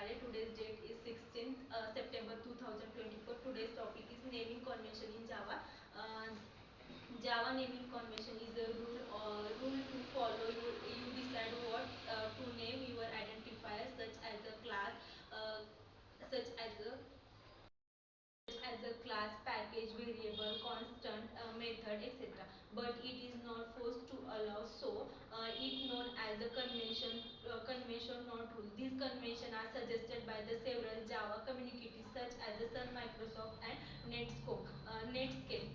started. Today's date is 16th September 2024. Today's topic is naming convention in Java. Java naming convention is a rule to follow. You decide what to name your identifier, uh, such as a class, package, variable, constant, method, etc. But it is not forced to allow. So it known as a convention, not rule. These conventions are suggested by the several Java communities such as the Sun Microsoft and Netscape.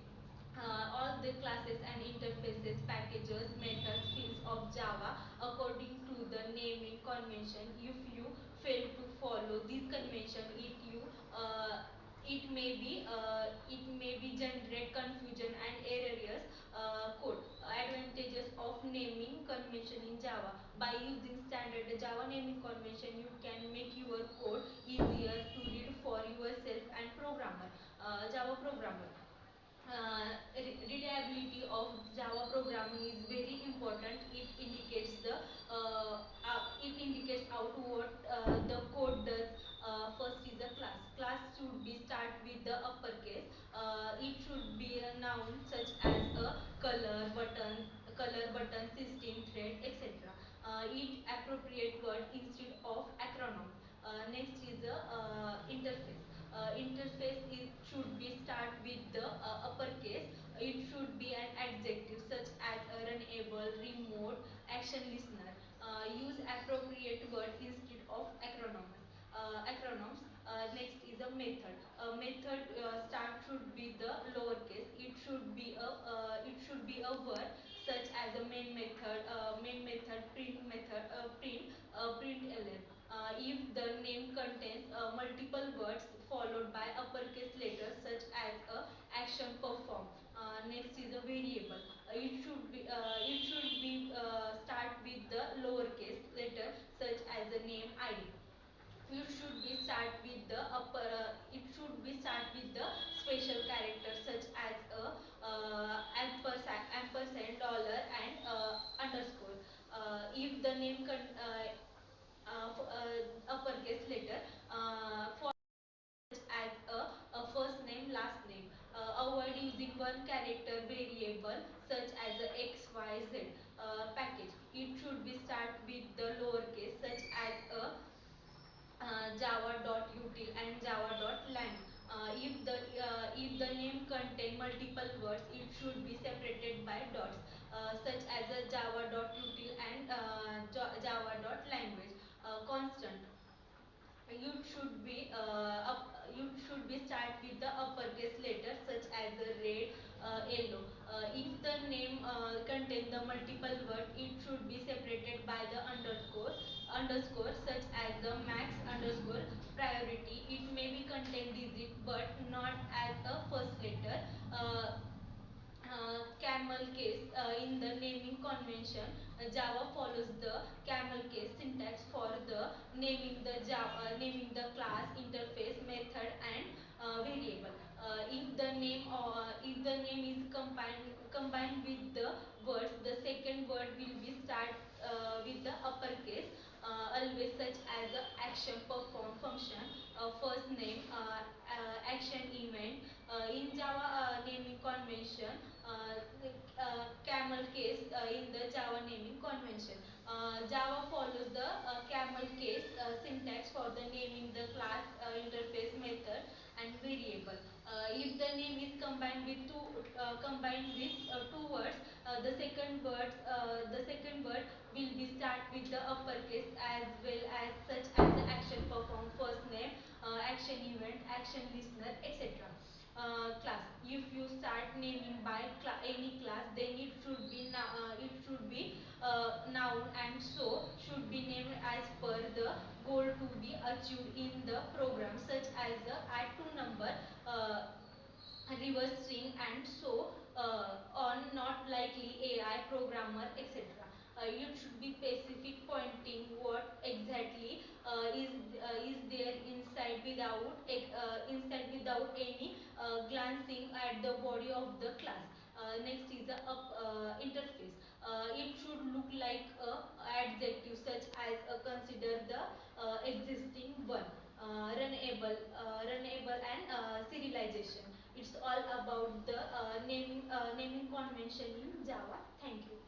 All the classes and interfaces, packages, methods, fields of Java according to the naming convention. If you fail to follow this convention, it may be generate confusion and errors code. Advantages of naming convention in Java: by using standard Java naming convention, you can make your code easier to read for yourself and Java programmer. Reliability of Java programming is very important. It indicates out what the code does. First is a class. Class should be start with the uppercase. It should be a noun such as a color button, system, thread, etc. It appropriate word instead of acronym. Next is the interface. Should be start with the uppercase. It should be an adjective such as runnable, remote, action listener. Use appropriate word instead of acronyms. Next is a method. A method start should be the lowercase. It should be a word such as a main method, print ln. If the name contains multiple words followed by uppercase letters such as a action perform. Next is a variable. It should be start with the lowercase letter such as the name id. It should be start with the special character such as a ampersand, dollar, and underscore. If the name uppercase letter, for as a first name, last name. Avoid using one character variable such as a x, y, z. Package. It should be start with the lowercase such as a java.util and java.lang. If the name contain multiple words, it should be separated by dots, such as a java.util and java.language. Constant. You should be start with the uppercase letter such as the red, yellow. If the name contain the multiple word, it should be separated by the underscore such as the max underscore priority. It may be contain digit but not as a first letter. Camel case. In the naming convention, Java follows the camel case syntax for the naming the class, interface, method, and variable. If the name is combined with the words, the second word will be start with the uppercase. Always, such as action, perform, function, first name, action, event. In Java naming convention, camel case. In the Java naming convention, Java follows the camel case syntax for the naming the class, interface, method, and variable. If the name is combined with two words, the second word will be start with the uppercase, as well as such as the action perform, first name, action event, action listener, etc. Class. If you start naming by any class, then it should be noun, and so should be named as per the goal to be achieved in the program, such as the add to number, reverse string, and so on. Not likely AI programmer, etc. It should be specific, pointing what exactly is there inside without any glancing at the body of the class. Next is the interface. It should look like a adjective such as consider the existing one. runnable and serialization. It's all about the naming convention in Java. Thank you.